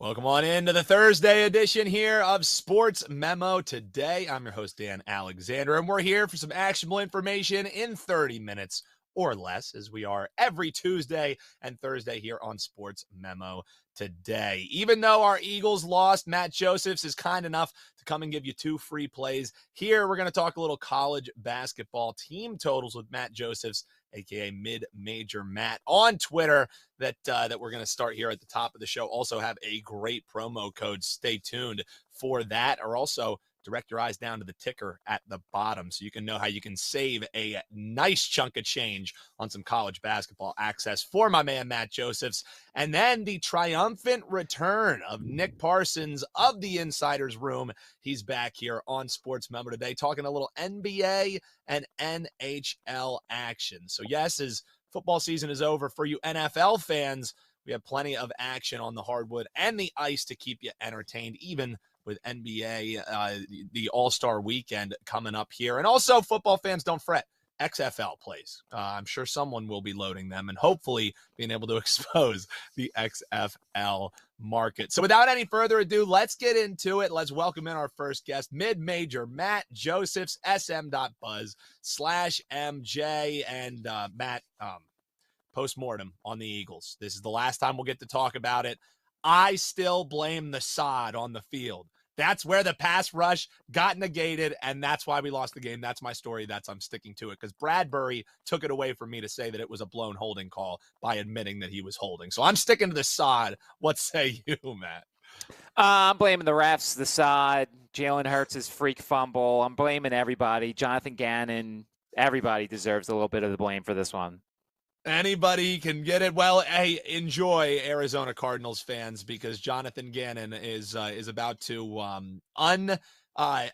Welcome on into the Thursday edition here of Sports Memo Today. I'm your host, Dan Alexander, and we're here for some actionable information in 30 minutes or less, as we are every Tuesday and Thursday here on Sports Memo Today. Even though our Eagles lost, Matt Josephs is kind enough to come and give you 2 free plays. Here, we're going to talk a little college basketball team totals with Matt Josephs, aka Mid-Major Matt, on Twitter that we're going to start here at the top of the show. Also have a great promo code. Stay tuned for that, or also direct your eyes down to the ticker at the bottom so you can know how you can save a nice chunk of change on some college basketball access for my man Matt Josephs. And then the triumphant return of Nick Parsons of the Insider's Room. He's back here on Sports Memo Today talking a little NBA and NHL action. So yes, as football season is over for you NFL fans, we have plenty of action on the hardwood and the ice to keep you entertained, even with NBA, the All-Star weekend coming up here. And also, football fans, don't fret. XFL plays. I'm sure someone will be loading them and hopefully being able to expose the XFL market. So without any further ado, let's get into it. Let's welcome in our first guest, Mid-Major Matt Josephs, sm.buzz/MJ. And Matt, post-mortem on the Eagles. This is the last time we'll get to talk about it. I still blame the sod on the field. That's where the pass rush got negated, and that's why we lost the game. That's my story. I'm sticking to it, because Bradbury took it away from me to say that it was a blown holding call by admitting that he was holding. So I'm sticking to the sod. What say you, Matt? I'm blaming the refs, the sod, Jalen Hurts' freak fumble. I'm blaming everybody. Jonathan Gannon, everybody deserves a little bit of the blame for this one. Anybody can get it. Well, hey, enjoy, Arizona Cardinals fans, because Jonathan Gannon is about to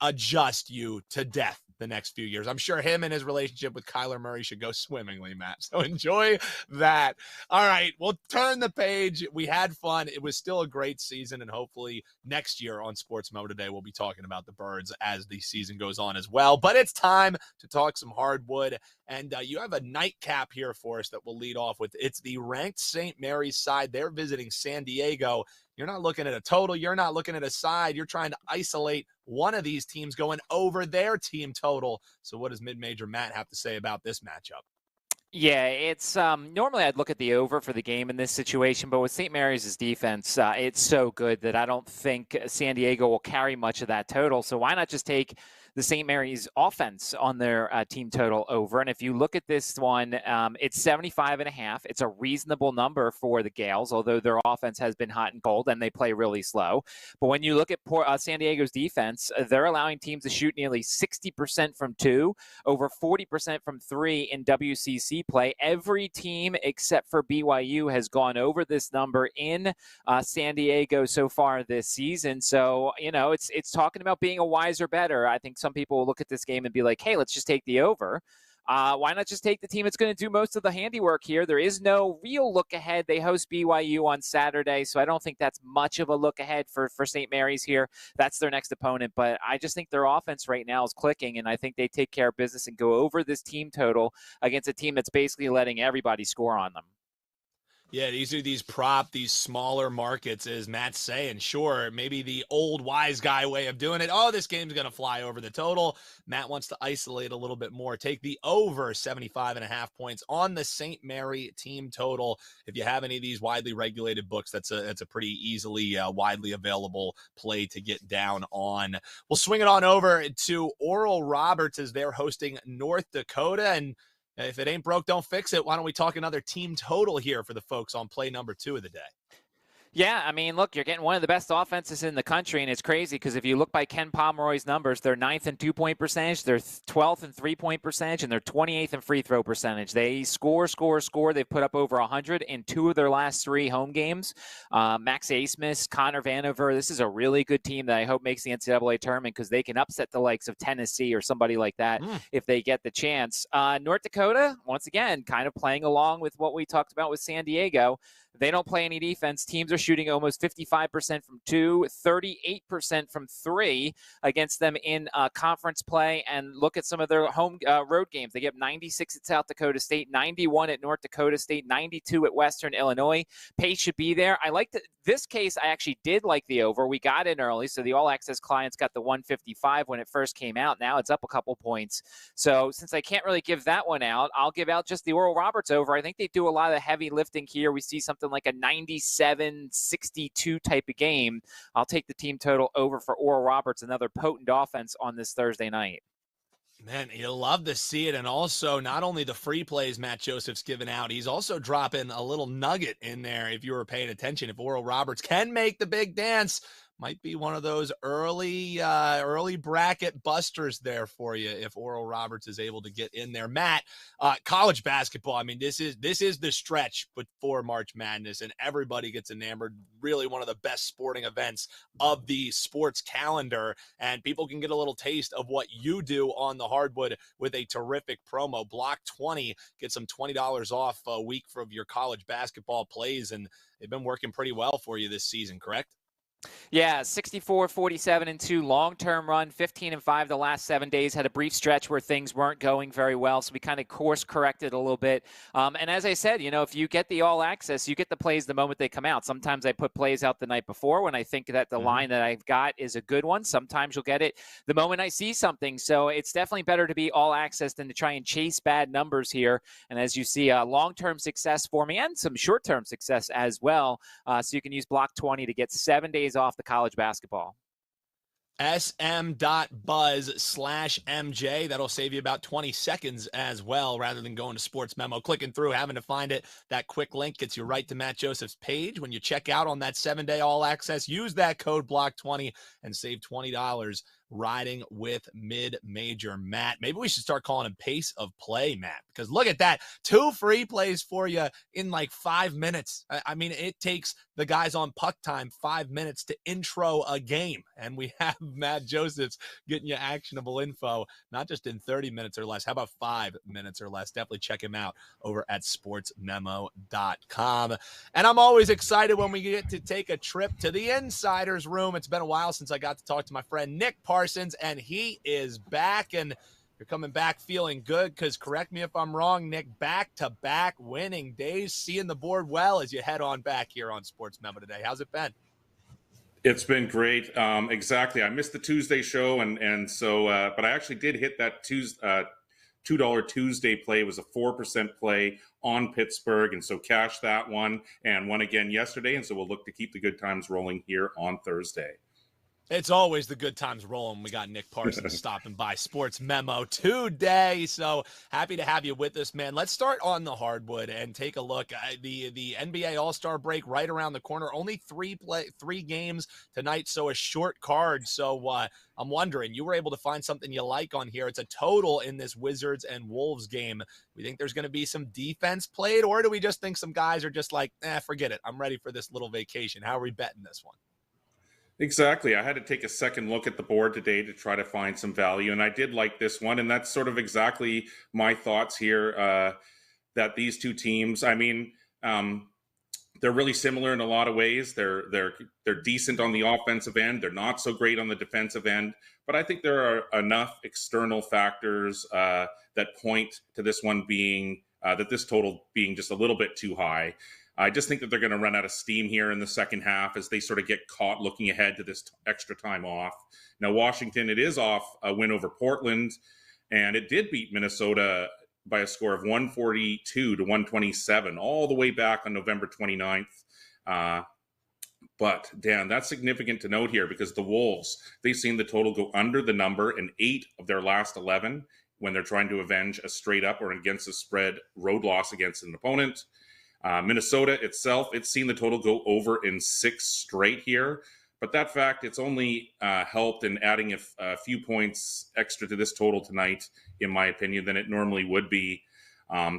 adjust you to death the next few years. I'm sure him and his relationship with Kyler Murray should go swimmingly, Matt. So enjoy that. All right, we'll turn the page. We had fun. It was still a great season, and hopefully next year on Sports Memo Today, we'll be talking about the Birds as the season goes on as well. But it's time to talk some hardwood, and you have a nightcap here for us that we'll lead off with. It's the ranked St. Mary's side. They're visiting San Diego. You're not looking at a total. You're not looking at a side. You're trying to isolate one of these teams going over their team total. So what does Mid-Major Matt have to say about this matchup? Yeah, it's normally I'd look at the over for the game in this situation, but with St. Mary's' defense, it's so good that I don't think San Diego will carry much of that total. So why not just take the St. Mary's offense on their team total over? And if you look at this one, it's 75.5. It's a reasonable number for the Gales, although their offense has been hot and cold and they play really slow. But when you look at San Diego's defense, they're allowing teams to shoot nearly 60% from 2, over 40% from 3 in WCC play. Every team except for BYU has gone over this number in San Diego so far this season. So, it's talking about being a wiser better. I think some people will look at this game and be like, hey, let's just take the over. Why not just take the team that's going to do most of the handiwork here? There is no real look ahead. They host BYU on Saturday, so I don't think that's much of a look ahead for St. Mary's here. That's their next opponent, but I just think their offense right now is clicking, and I think they take care of business and go over this team total against a team that's basically letting everybody score on them. Yeah, these are these smaller markets, as Matt's saying. Sure, maybe the old wise guy way of doing it. Oh, this game's going to fly over the total. Matt wants to isolate a little bit more. Take the over 75.5 points on the St. Mary team total. If you have any of these widely regulated books, that's a pretty easily widely available play to get down on. We'll swing it on over to Oral Roberts as they're hosting North Dakota, and if it ain't broke, don't fix it. Why don't we talk another team total here for the folks on play number 2 of the day? Yeah, I mean, look, you're getting one of the best offenses in the country, and it's crazy because if you look by Ken Pomeroy's numbers, they're 9th in 2-point percentage, they're 12th in 3-point percentage, and they're 28th in free throw percentage. They score. They've put up over 100 in 2 of their last 3 home games. Max Asmus, Connor Vanover, this is a really good team that I hope makes the NCAA tournament because they can upset the likes of Tennessee or somebody like that if they get the chance. North Dakota, once again, kind of playing along with what we talked about with San Diego. They don't play any defense. Teams are shooting almost 55% from 2, 38% from 3 against them in conference play. And look at some of their home road games. They get 96 at South Dakota State, 91 at North Dakota State, 92 at Western Illinois. Pace should be there. I like this case. I actually did like the over. We got in early, so the All Access clients got the 155 when it first came out. Now it's up a couple points. So since I can't really give that one out, I'll give out just the Oral Roberts over. I think they do a lot of the heavy lifting here. We see something like a 97-62 type of game. I'll take the team total over for Oral Roberts, another potent offense on this Thursday night. Man, you love to see it. And also, not only the free plays Matt Joseph's given out, he's also dropping a little nugget in there if you were paying attention. If Oral Roberts can make the big dance, might be one of those early bracket busters there for you if Oral Roberts is able to get in there. Matt, college basketball, I mean, this is the stretch before March Madness, and everybody gets enamored. Really one of the best sporting events of the sports calendar, and people can get a little taste of what you do on the hardwood with a terrific promo. Block 20, get some $20 off a week of your college basketball plays, and they've been working pretty well for you this season, correct? Yeah, 64, 47-2 long-term run, 15-5 the last 7 days. Had a brief stretch where things weren't going very well, so we kind of course-corrected a little bit. And as I said, if you get the All Access, you get the plays the moment they come out. Sometimes I put plays out the night before when I think that the line that I've got is a good one. Sometimes you'll get it the moment I see something. So it's definitely better to be All Access than to try and chase bad numbers here. And as you see, long-term success for me and some short-term success as well. So you can use Block 20 to get 7 days off the college basketball. sm.buzz/MJ. That'll save you about 20 seconds as well, rather than going to Sports Memo, clicking through, having to find it. That quick link gets you right to Matt Joseph's page. When you check out on that 7-day All Access, use that code BLOCK20 and save $20 riding with mid-major Matt. Maybe we should start calling him Pace of Play, Matt, because look at that. 2 free plays for you in like 5 minutes. I mean, it takes the guys on Puck Time 5 minutes to intro a game, and we have Matt Joseph's getting you actionable info, not just in 30 minutes or less. How about 5 minutes or less? Definitely check him out over at sportsmemo.com. And I'm always excited when we get to take a trip to the Insider's Room. It's been a while since I got to talk to my friend Nick Parsons, and he is back, and you're coming back feeling good because, correct me if I'm wrong, Nick, back-to-back winning days, seeing the board well as you head on back here on Sports Memo today. How's it been? It's been great. Exactly. I missed the Tuesday show, and so, but I actually did hit that $2 Tuesday play. It was a 4% play on Pittsburgh, and so cashed that one and won again yesterday, and so we'll look to keep the good times rolling here on Thursday. It's always the good times rolling. We got Nick Parsons stopping by Sports Memo today. So happy to have you with us, man. Let's start on the hardwood and take a look. The NBA All-Star break right around the corner. Only three games tonight, so a short card. So I'm wondering, you were able to find something you like on here. It's a total in this Wizards and Wolves game. We think there's going to be some defense played, or do we just think some guys are just like, forget it. I'm ready for this little vacation. How are we betting this one? Exactly. I had to take a second look at the board today to try to find some value, and I did like this one, and that's sort of exactly my thoughts here, that these two teams, I mean, they're really similar in a lot of ways. They're decent on the offensive end. They're not so great on the defensive end, but I think there are enough external factors that point to this one being, that this total being just a little bit too high. I just think that they're going to run out of steam here in the second half as they sort of get caught looking ahead to this extra time off. Now, Washington, it is off a win over Portland, and it did beat Minnesota by a score of 142-127, all the way back on November 29th. But, Dan, that's significant to note here because the Wolves, they've seen the total go under the number in 8 of their last 11 when they're trying to avenge a straight-up or against a spread road loss against an opponent. Minnesota itself, it's seen the total go over in 6 straight here. But that fact, it's only helped in adding a few points extra to this total tonight, in my opinion, than it normally would be.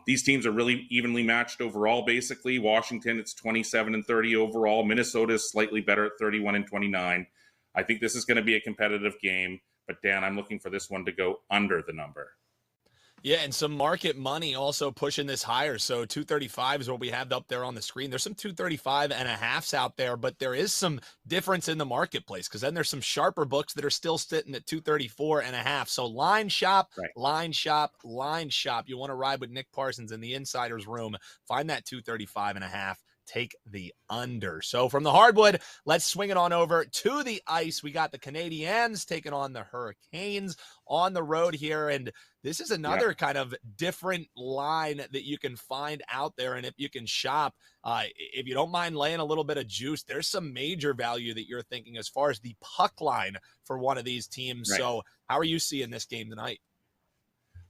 These teams are really evenly matched overall, basically. Washington, it's 27-30 overall. Minnesota is slightly better at 31-29. I think this is going to be a competitive game. But, Dan, I'm looking for this one to go under the number. Yeah, and some market money also pushing this higher. So 235 is what we have up there on the screen. There's some 235 and a halves out there, but there is some difference in the marketplace because then there's some sharper books that are still sitting at 234 and a half. So line shop, Right. line shop, line shop. You want to ride with Nick Parsons in the insider's room. Find that 235 and a half. Take the under. So from the hardwood, let's swing it on over to the ice. We got the Canadiens taking on the Hurricanes on the road here. And this is another kind of different line that you can find out there. And if you can shop, if you don't mind laying a little bit of juice, there's some major value that you're thinking as far as the puck line for one of these teams. Right. So how are you seeing this game tonight?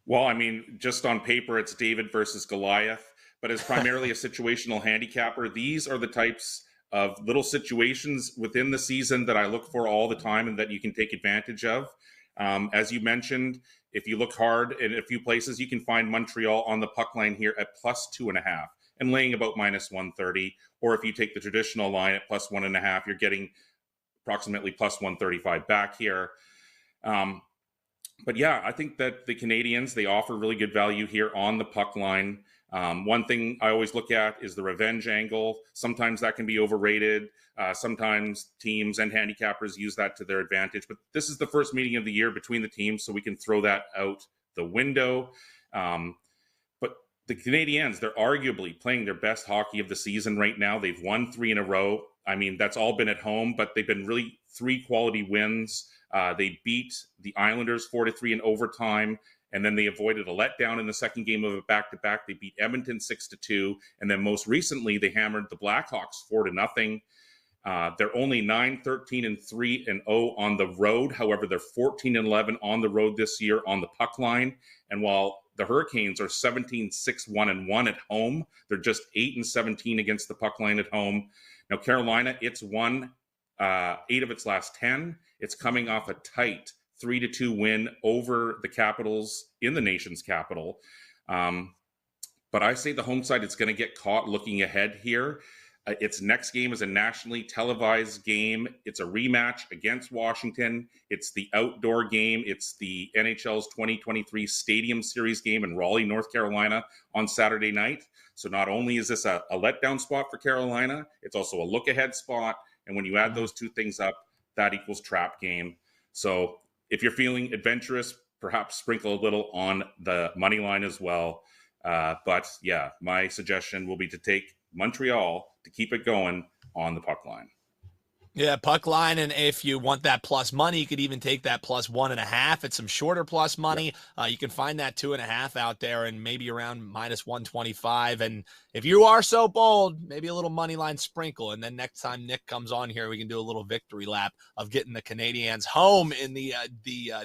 Well, I mean, just on paper, it's David versus Goliath, but as primarily a situational handicapper, these are the types of little situations within the season that I look for all the time and that you can take advantage of. As you mentioned, if you look hard in a few places, you can find Montreal on the puck line here at +2.5 and laying about -130. Or if you take the traditional line at +1.5, you're getting approximately +135 back here. But yeah, I think that the Canadiens, they offer really good value here on the puck line. One thing I always look at is the revenge angle. Sometimes that can be overrated. Sometimes teams and handicappers use that to their advantage. But this is the first meeting of the year between the teams, so we can throw that out the window. But the Canadiens, they're arguably playing their best hockey of the season right now. They've won 3 in a row. I mean, that's all been at home, but they've been really 3 quality wins. They beat the Islanders 4-3 in overtime, and then they avoided a letdown in the second game of a back-to-back. They beat Edmonton 6-2, and then most recently they hammered the Blackhawks 4-0. They're only 9-13-3-0 on the road. However, they're 14-11 on the road this year on the puck line. And while the Hurricanes are 17-6-1-1 at home, they're just 8-17 against the puck line at home. Now, Carolina, it's won 8 of its last 10. It's coming off a tight 3-2 win over the Capitals in the nation's capital. But I say the home side is going to get caught looking ahead here. Its next game is a nationally televised game. It's a rematch against Washington. It's the outdoor game. It's the NHL's 2023 Stadium Series game in Raleigh, North Carolina on Saturday night. So not only is this a letdown spot for Carolina, it's also a look-ahead spot. And when you add those two things up, that equals trap game. So if you're feeling adventurous, perhaps sprinkle a little on the money line as well. But yeah, my suggestion will be to take Montreal to keep it going on the puck line. Yeah, puck line, and if you want that plus money, you could even take that +1.5 at some shorter plus money. You can find that 2.5 out there and maybe around -125. And if you are so bold, maybe a little money line sprinkle. And then next time Nick comes on here, we can do a little victory lap of getting the Canadiens home in the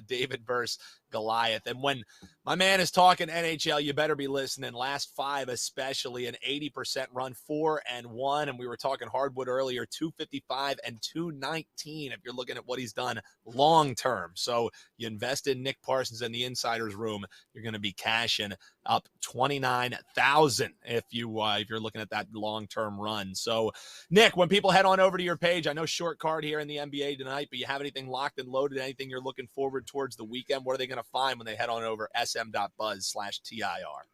David versus Goliath. And when my man is talking NHL, you better be listening. Last 5, especially an 80% run, 4-1. And we were talking hardwood earlier, 255 and 219. If you're looking at what he's done long term. So you invest in Nick Parsons in the insider's room, you're going to be cashing up 29,000 if you're looking at that long-term run. So Nick, when people head on over to your page, I know short card here in the NBA tonight, but you have anything locked and loaded, anything you're looking forward towards the weekend? What are they going to find when they head on over sm.buzz/TIR?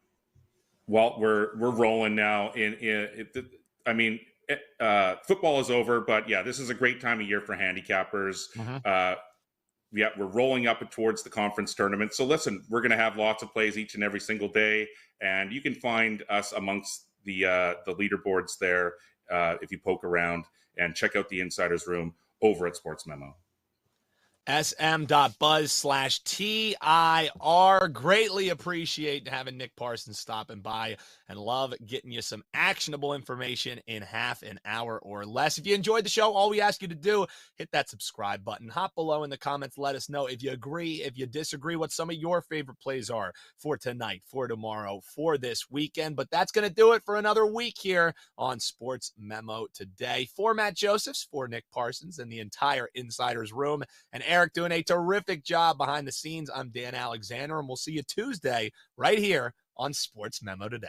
Well, we're rolling now. Football is over, but yeah, this is a great time of year for handicappers. Yeah, we're rolling up towards the conference tournament. So listen, we're going to have lots of plays each and every single day, and you can find us amongst the leaderboards there if you poke around, and check out the insider's room over at SportsMemo. sm.buzz/TIR. Greatly appreciate having Nick Parsons stopping by and love getting you some actionable information in half an hour or less. If you enjoyed the show, all we ask you to do, hit that subscribe button. Hop below in the comments. Let us know if you agree, if you disagree, what some of your favorite plays are for tonight, for tomorrow, for this weekend. But that's going to do it for another week here on Sports Memo Today. For Matt Josephs, for Nick Parsons, and the entire Insider's Room, and Eric doing a terrific job behind the scenes, I'm Dan Alexander, and we'll see you Tuesday right here on Sports Memo Today.